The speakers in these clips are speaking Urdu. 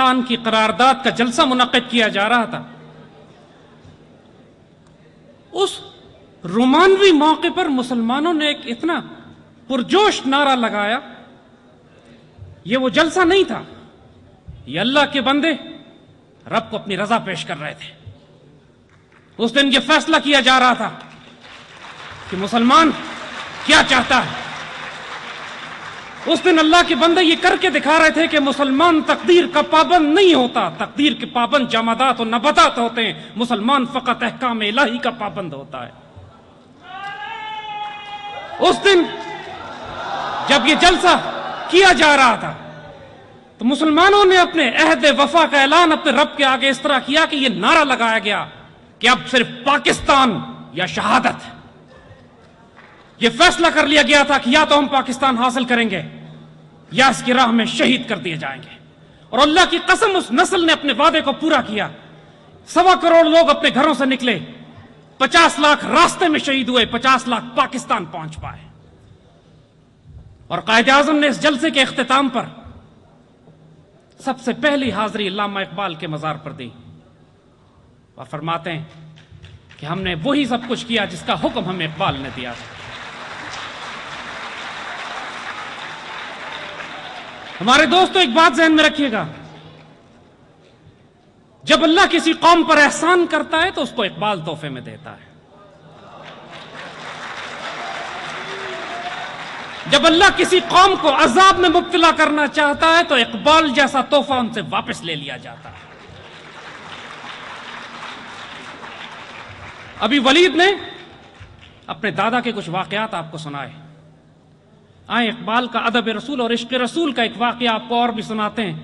پاکستان کی قرارداد کا جلسہ منعقد کیا جا رہا تھا، اس رومانوی موقع پر مسلمانوں نے ایک اتنا پرجوش نعرہ لگایا. یہ وہ جلسہ نہیں تھا، یہ اللہ کے بندے رب کو اپنی رضا پیش کر رہے تھے. اس دن یہ فیصلہ کیا جا رہا تھا کہ مسلمان کیا چاہتا ہے. اس دن اللہ کے بندے یہ کر کے دکھا رہے تھے کہ مسلمان تقدیر کا پابند نہیں ہوتا، تقدیر کے پابند جمادات و نباتات ہوتے ہیں، مسلمان فقط احکام الہی کا پابند ہوتا ہے. اس دن جب یہ جلسہ کیا جا رہا تھا تو مسلمانوں نے اپنے عہد وفا کا اعلان اپنے رب کے آگے اس طرح کیا کہ یہ نعرہ لگایا گیا کہ اب صرف پاکستان یا شہادت. یہ فیصلہ کر لیا گیا تھا کہ یا تو ہم پاکستان حاصل کریں گے یا اس کی راہ میں شہید کر دیے جائیں گے. اور اللہ کی قسم اس نسل نے اپنے وعدے کو پورا کیا. 1.25 کروڑ لوگ اپنے گھروں سے نکلے، 50 لاکھ راستے میں شہید ہوئے، 50 لاکھ پاکستان پہنچ پائے. اور قائد اعظم نے اس جلسے کے اختتام پر سب سے پہلی حاضری علامہ اقبال کے مزار پر دی اور فرماتے ہیں کہ ہم نے وہی سب کچھ کیا جس کا حکم ہمیں اقبال نے دیا تھا. ہمارے دوستو ایک بات ذہن میں رکھیے گا، جب اللہ کسی قوم پر احسان کرتا ہے تو اس کو اقبال تحفے میں دیتا ہے. جب اللہ کسی قوم کو عذاب میں مبتلا کرنا چاہتا ہے تو اقبال جیسا تحفہ ان سے واپس لے لیا جاتا ہے. ابھی ولید نے اپنے دادا کے کچھ واقعات آپ کو سنائے. آئیں اقبال کا ادب رسول اور عشق رسول کا ایک واقعہ آپ کو اور بھی سناتے ہیں.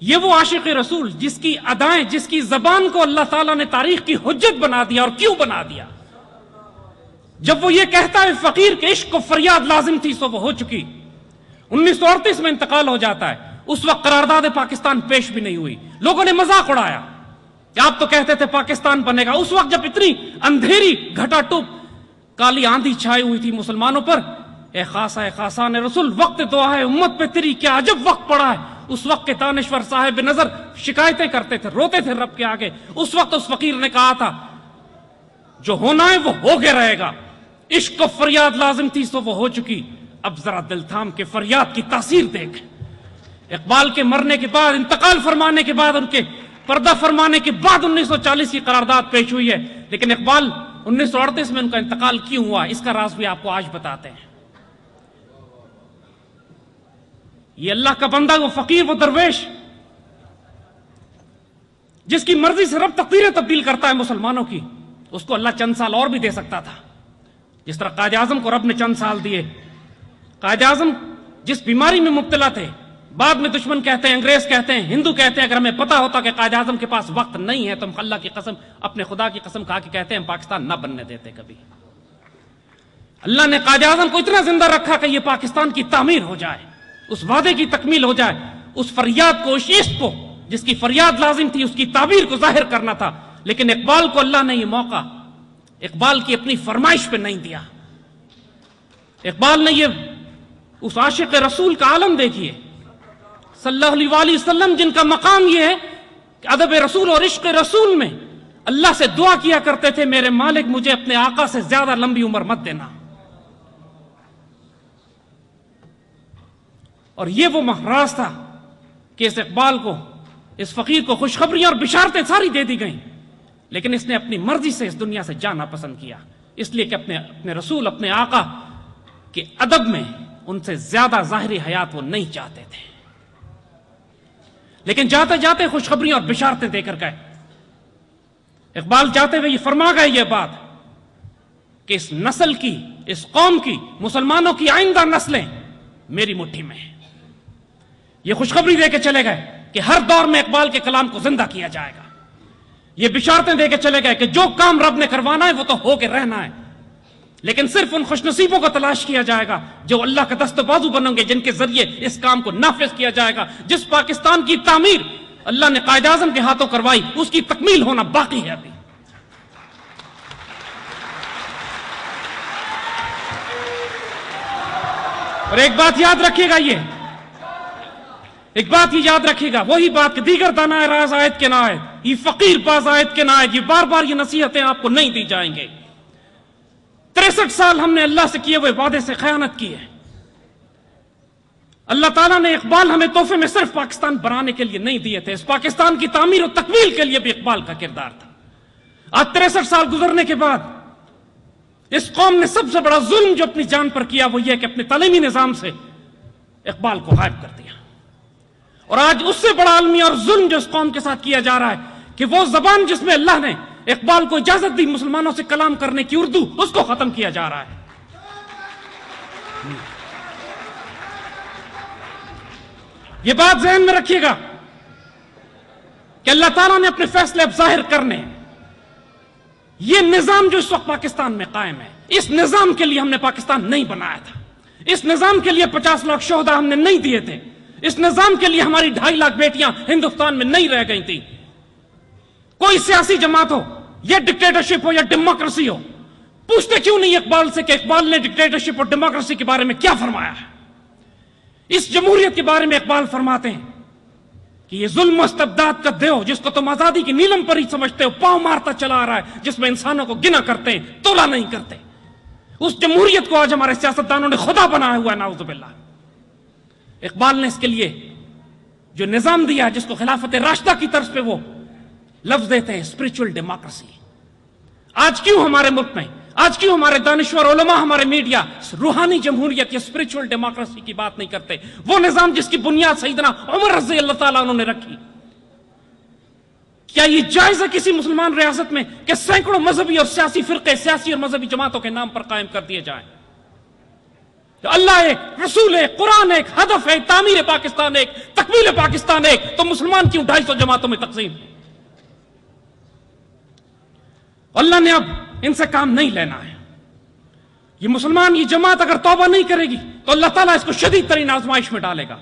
یہ وہ عاشق رسول جس کی ادائیں، جس کی زبان کو اللہ تعالیٰ نے تاریخ کی حجت بنا دیا. اور کیوں بنا دیا؟ جب وہ یہ کہتا ہے فقیر کے عشق کو فریاد لازم تھی سو وہ ہو چکی. 1938 میں انتقال ہو جاتا ہے. اس وقت قرارداد پاکستان پیش بھی نہیں ہوئی. لوگوں نے مذاق اڑایا کہ آپ تو کہتے تھے پاکستان بنے گا. اس وقت جب اتنی اندھیری گھٹا ٹوپ کالی آندھی چھائی ہوئی تھی مسلمانوں پر، اے خاصا اے خاصان رسول، وقت دعا ہے امت پہ تیری کیا عجب وقت پڑا ہے. اس وقت کے دانشور صاحب نظر شکایتیں کرتے تھے، روتے تھے رب کے آگے. اس وقت اس فقیر نے کہا تھا جو ہونا ہے وہ ہو کے رہے گا. عشق کو فریاد لازم تھی سو وہ ہو چکی. اب ذرا دل تھام کے فریاد کی تاثیر دیکھ. اقبال کے مرنے کے بعد، انتقال فرمانے کے بعد، ان کے پردہ فرمانے کے بعد 1940 کی قرارداد پیش ہوئی ہے. لیکن اقبال 1938 میں ان کا انتقال کیوں ہوا، اس کا راز بھی آپ کو آج بتاتے ہیں. یہ اللہ کا بندہ، وہ فقیر، وہ درویش جس کی مرضی سے رب تقدیریں تبدیل کرتا ہے مسلمانوں کی، اس کو اللہ چند سال اور بھی دے سکتا تھا. جس طرح قائد اعظم کو رب نے چند سال دیے. قائد اعظم جس بیماری میں مبتلا تھے، بعد میں دشمن کہتے ہیں، انگریز کہتے ہیں، ہندو کہتے ہیں، اگر ہمیں پتا ہوتا کہ قائد اعظم کے پاس وقت نہیں ہے تو ہم اللہ کی قسم، اپنے خدا کی قسم کھا کے کہتے ہیں ہم پاکستان نہ بننے دیتے کبھی. اللہ نے قائد اعظم کو اتنا زندہ رکھا کہ یہ پاکستان کی تعمیر ہو جائے، اس وعدے کی تکمیل ہو جائے، اس فریاد کو، اس عشق کو جس کی فریاد لازم تھی، اس کی تعبیر کو ظاہر کرنا تھا. لیکن اقبال کو اللہ نے یہ موقع اقبال کی اپنی فرمائش پہ نہیں دیا. اقبال نے یہ اس عاشق رسول کا عالم دیکھیے صلی اللہ علیہ وسلم، جن کا مقام یہ ہے کہ ادب رسول اور عشق رسول میں اللہ سے دعا کیا کرتے تھے میرے مالک مجھے اپنے آقا سے زیادہ لمبی عمر مت دینا. اور یہ وہ راز تھا کہ اس اقبال کو، اس فقیر کو خوشخبریاں اور بشارتیں ساری دے دی گئیں، لیکن اس نے اپنی مرضی سے اس دنیا سے جانا پسند کیا، اس لیے کہ اپنے رسول، اپنے آقا کے ادب میں ان سے زیادہ ظاہری حیات وہ نہیں چاہتے تھے. لیکن جاتے جاتے خوشخبریاں اور بشارتیں دے کر گئے. اقبال جاتے ہوئے یہ فرما گئے یہ بات کہ اس نسل کی، اس قوم کی، مسلمانوں کی آئندہ نسلیں میری مٹھی میں ہیں. یہ خوشخبری دے کے چلے گئے کہ ہر دور میں اقبال کے کلام کو زندہ کیا جائے گا. یہ بشارتیں دے کے چلے گئے کہ جو کام رب نے کروانا ہے وہ تو ہو کے رہنا ہے، لیکن صرف ان خوش نصیبوں کو تلاش کیا جائے گا جو اللہ کا دست و بازو بنیں گے، جن کے ذریعے اس کام کو نافذ کیا جائے گا. جس پاکستان کی تعمیر اللہ نے قائد اعظم کے ہاتھوں کروائی، اس کی تکمیل ہونا باقی ہے ابھی. اور ایک بات یاد رکھیے گا، یہ ایک بات یہ یاد رکھے گا، وہی بات کہ دیگر دانائے راز آیت کے نائد، یہ فقیر باز آیت کے نائد، یہ بار بار یہ نصیحتیں آپ کو نہیں دی جائیں گے۔ 63 سال ہم نے اللہ سے کیے ہوئے وعدے سے خیانت کی ہے۔ اللہ تعالیٰ نے اقبال ہمیں تحفے میں صرف پاکستان بنانے کے لیے نہیں دیے تھے، اس پاکستان کی تعمیر و تکمیل کے لیے بھی اقبال کا کردار تھا۔ آج 63 سال گزرنے کے بعد اس قوم نے سب سے بڑا ظلم جو اپنی جان پر کیا وہ یہ کہ اپنے تعلیمی نظام سے اقبال کو غائب کر دیا، اور آج اس سے بڑا المیہ اور ظلم جو اس قوم کے ساتھ کیا جا رہا ہے کہ وہ زبان جس میں اللہ نے اقبال کو اجازت دی مسلمانوں سے کلام کرنے کی، اردو، اس کو ختم کیا جا رہا ہے۔ یہ بات ذہن میں رکھیے گا کہ اللہ تعالیٰ نے اپنے فیصلے اب ظاہر کرنے ہیں۔ یہ نظام جو اس وقت پاکستان میں قائم ہے، اس نظام کے لیے ہم نے پاکستان نہیں بنایا تھا، اس نظام کے لیے 50 لاکھ شہداء ہم نے نہیں دیے تھے، اس نظام کے لیے ہماری 2.5 لاکھ بیٹیاں ہندوستان میں نہیں رہ گئی تھی۔ کوئی سیاسی جماعت ہو یا ڈکٹیٹرشپ ہو یا ڈیموکریسی ہو، پوچھتے کیوں نہیں اقبال سے کہ اقبال نے ڈکٹیٹرشپ اور ڈیموکریسی کے بارے میں کیا فرمایا ہے؟ اس جمہوریت کے بارے میں اقبال فرماتے ہیں کہ یہ ظلم و استبداد کا دیو جس کو تم آزادی کی نیلم پر ہی سمجھتے ہو، پاؤں مارتا چلا آ رہا ہے، جس میں انسانوں کو گنا کرتے ہیں، تولا نہیں کرتے، اس جمہوریت کو آج ہمارے سیاستدانوں نے خدا بنایا ہوا ہے، نعوذ باللہ۔ اقبال نے اس کے لیے جو نظام دیا جس کو خلافت راشدہ کی طرز پہ وہ لفظ دیتے ہیں، اسپرچول ڈیموکریسی۔ آج کیوں ہمارے ملک میں، آج کیوں ہمارے دانشور علماء، ہمارے میڈیا روحانی جمہوریت یا اسپرچول ڈیموکریسی کی بات نہیں کرتے؟ وہ نظام جس کی بنیاد سیدنا عمر رضی اللہ تعالیٰ عنہ نے رکھی۔ کیا یہ جائز ہے کسی مسلمان ریاست میں کہ سینکڑوں مذہبی اور سیاسی فرقے، سیاسی اور مذہبی جماعتوں کے نام پر قائم کر دیے جائیں؟ تو اللہ ایک، رسول ایک، قرآن ایک، ہدف ایک، تعمیر پاکستان ایک، تکمیل پاکستان ایک، تو مسلمان کیوں 250 جماعتوں میں تقسیم؟ اللہ نے اب ان سے کام نہیں لینا ہے۔ یہ مسلمان، یہ جماعت اگر توبہ نہیں کرے گی تو اللہ تعالیٰ اس کو شدید ترین آزمائش میں ڈالے گا۔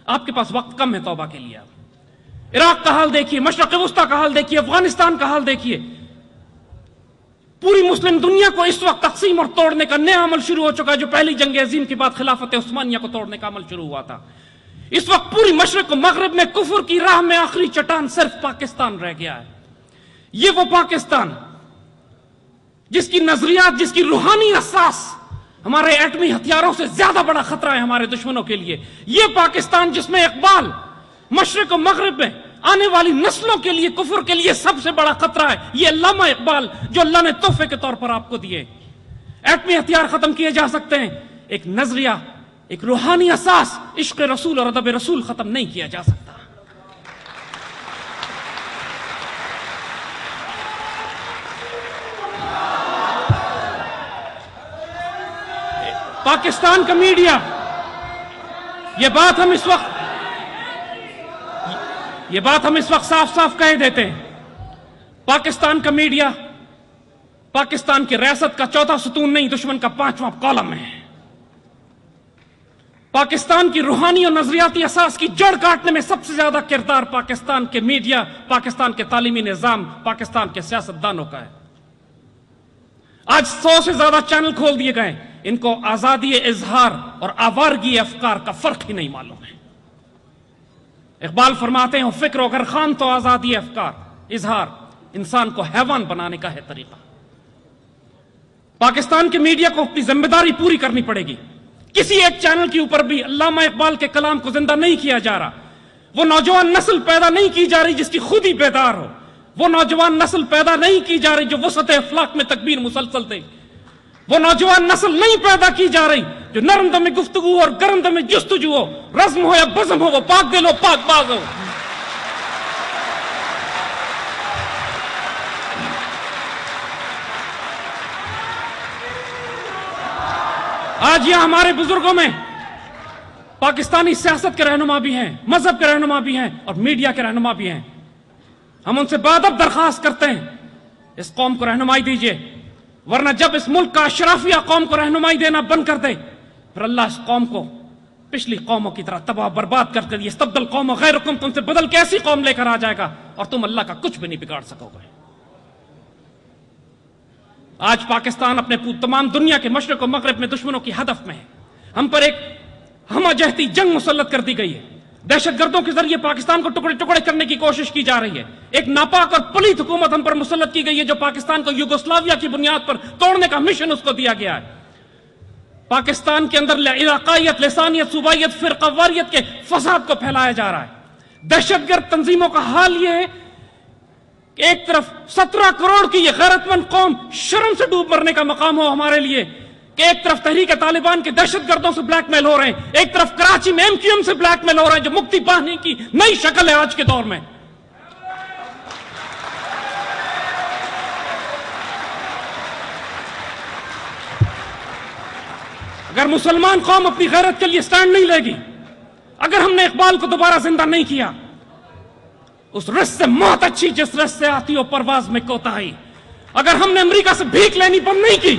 آپ کے پاس وقت کم ہے توبہ کے لیے۔ عراق کا حال دیکھیے، مشرق وسطیٰ کا حال دیکھیے، افغانستان کا حال دیکھیے۔ پوری مسلم دنیا کو اس وقت تقسیم اور توڑنے کا نیا عمل شروع ہو چکا ہے، جو پہلی جنگ عظیم کے بعد خلافت عثمانیہ کو توڑنے کا عمل شروع ہوا تھا۔ اس وقت پوری مشرق و مغرب میں کفر کی راہ میں آخری چٹان صرف پاکستان رہ گیا ہے۔ یہ وہ پاکستان جس کی نظریات، جس کی روحانی اساس ہمارے ایٹمی ہتھیاروں سے زیادہ بڑا خطرہ ہے ہمارے دشمنوں کے لیے۔ یہ پاکستان جس میں اقبال مشرق و مغرب میں آنے والی نسلوں کے لیے، کفر کے لیے سب سے بڑا خطرہ ہے۔ یہ علامہ اقبال جو اللہ نے تحفے کے طور پر آپ کو دیے۔ ایٹمی ہتھیار ختم کیے جا سکتے ہیں، ایک نظریہ، ایک روحانی اساس، عشق رسول اور ادب رسول ختم نہیں کیا جا سکتا۔ پاکستان کا میڈیا، یہ بات ہم اس وقت صاف صاف کہہ دیتے ہیں، پاکستان کا میڈیا پاکستان کی ریاست کا چوتھا ستون نہیں، دشمن کا 5واں کالم ہے۔ پاکستان کی روحانی اور نظریاتی اساس کی جڑ کاٹنے میں سب سے زیادہ کردار پاکستان کے میڈیا، پاکستان کے تعلیمی نظام، پاکستان کے سیاستدانوں کا ہے۔ آج 100 سے زیادہ چینل کھول دیے گئے، ان کو آزادی اظہار اور آوارگی افکار کا فرق ہی نہیں معلوم ہے۔ اقبال فرماتے ہیں، فکر اگر خان تو آزادی افکار، اظہار انسان کو حیوان بنانے کا ہے طریقہ۔ پاکستان کے میڈیا کو اپنی ذمہ داری پوری کرنی پڑے گی۔ کسی ایک چینل کے اوپر بھی علامہ اقبال کے کلام کو زندہ نہیں کیا جا رہا، وہ نوجوان نسل پیدا نہیں کی جا رہی جس کی خود ہی بیدار ہو، وہ نوجوان نسل پیدا نہیں کی جا رہی جو وسط اخلاق میں تکبیر مسلسل دے، وہ نوجوان نسل نہیں پیدا کی جا رہی جو نرم دم گفتگو اور گرم دم جستجو ہو، رزم ہو یا بزم ہو، وہ پاک دل ہو، پاک باز ہو۔ آج یہاں ہمارے بزرگوں میں پاکستانی سیاست کے رہنما بھی ہیں، مذہب کے رہنما بھی ہیں اور میڈیا کے رہنما بھی ہیں۔ ہم ان سے بادب درخواست کرتے ہیں، اس قوم کو رہنمائی دیجیے، ورنہ جب اس ملک کا اشرافیہ قوم کو رہنمائی دینا بند کر دے پھر اللہ اس قوم کو پچھلی قوموں کی طرح تباہ برباد کر کے استبدل قوم غیرکم، تم سے بدل کے ایسی قوم لے کر آ جائے گا اور تم اللہ کا کچھ بھی نہیں بگاڑ سکو گے۔ آج پاکستان اپنے تمام دنیا کے مشرق و مغرب میں دشمنوں کی ہدف میں ہے۔ ہم پر ایک ہمہ جہتی جنگ مسلط کر دی گئی ہے۔ دہشت گردوں کے ذریعے پاکستان کو ٹکڑے ٹکڑے کرنے کی کوشش کی جا رہی ہے. ایک ناپاک اور پلیت حکومت ہم پر مسلط کی گئی ہے جو پاکستان کو یوگوسلاویا کی بنیاد پر توڑنے کا مشن اس کو دیا گیا ہے. پاکستان کے اندر علاقائیت، لسانیت، صوبائیت، فرقہ واریت کے فساد کو پھیلایا جا رہا ہے. دہشت گرد تنظیموں کا حال یہ ہے کہ ایک طرف 17 کروڑ کی یہ غیرت مند قوم شرم سے ڈوب مرنے کا مقام ہو ہمارے لیے کہ ایک طرف تحریک طالبان کے دہشت گردوں سے بلیک میل ہو رہے ہیں، ایک طرف کراچی میں ایم کیو ایم سے بلیک میل ہو رہے ہیں جو مکتی پانے کی نئی شکل ہے آج کے دور میں. اگر مسلمان قوم اپنی غیرت کے لیے سٹینڈ نہیں لے گی، اگر ہم نے اقبال کو دوبارہ زندہ نہیں کیا، اس رس سے موت اچھی جس رس سے آتی ہو پرواز میں کوتاہی، اگر ہم نے امریکہ سے بھیک لینی بند نہیں کی،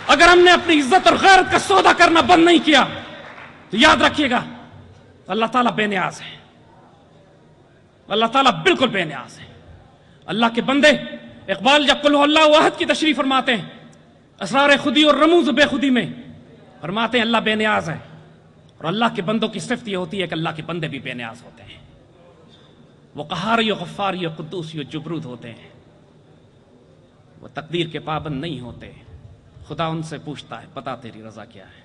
اگر ہم نے اپنی عزت اور غیرت کا سودا کرنا بند نہیں کیا، تو یاد رکھیے گا اللہ تعالیٰ بے نیاز ہے. اللہ تعالیٰ بالکل بے نیاز ہے. اللہ کے بندے اقبال جب قل هو اللہ احد کی تشریح فرماتے ہیں اسرار خودی اور رموز بے خودی میں، فرماتے ہیں اللہ بے نیاز ہے. اور اللہ کے بندوں کی صفت یہ ہوتی ہے کہ اللہ کے بندے بھی بے نیاز ہوتے ہیں. وہ قہاری و غفاری و قدوسی و جبروت ہوتے ہیں. وہ تقدیر کے پابند نہیں ہوتے. خدا ان سے پوچھتا ہے پتا تیری رضا کیا ہے.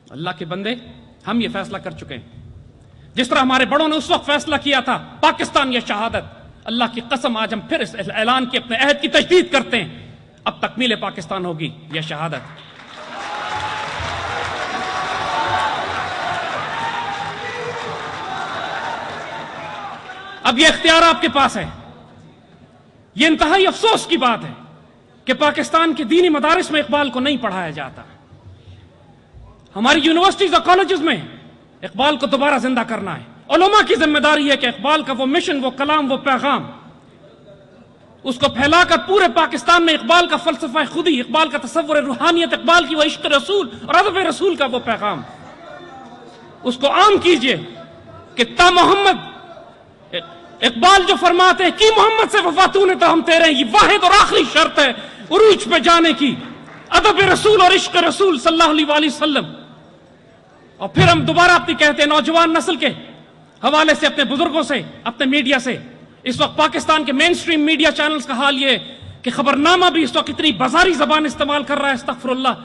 اللہ کے بندے ہم یہ فیصلہ کر چکے ہیں جس طرح ہمارے بڑوں نے اس وقت فیصلہ کیا تھا پاکستان یہ شہادت. اللہ کی قسم آج ہم پھر اس اعلان کے اپنے عہد کی تجدید کرتے ہیں. اب تکمیل پاکستان ہوگی یہ شہادت. اب یہ اختیار آپ کے پاس ہے. یہ انتہائی افسوس کی بات ہے کہ پاکستان کے دینی مدارس میں اقبال کو نہیں پڑھایا جاتا. ہماری یونیورسٹیز اور کالجز میں اقبال کو دوبارہ زندہ کرنا ہے. علماء کی ذمہ داری ہے کہ اقبال کا وہ مشن، وہ کلام، وہ پیغام اس کو پھیلا کر پورے پاکستان میں اقبال کا فلسفہ خودی، اقبال کا تصور روحانیت، اقبال کی وہ عشق رسول اور ادب رسول کا وہ پیغام اس کو عام کیجئے کہ تا محمد اقبال جو فرماتے ہیں کہ محمد سے وفا تو نے تو ہم تیرے ہیں، یہ واحد اور آخری شرط ہے عروج پہ جانے کی، ادب رسول اور عشق رسول صلی اللہ علیہ وآلہ وسلم. اور پھر ہم دوبارہ اپنی کہتے ہیں نوجوان نسل کے حوالے سے، اپنے بزرگوں سے، اپنے میڈیا سے. اس وقت پاکستان کے مین سٹریم میڈیا چینلز کا حال یہ ہے کہ خبرنامہ بھی اس وقت اتنی بازاری زبان استعمال کر رہا ہے، استغفر اللہ،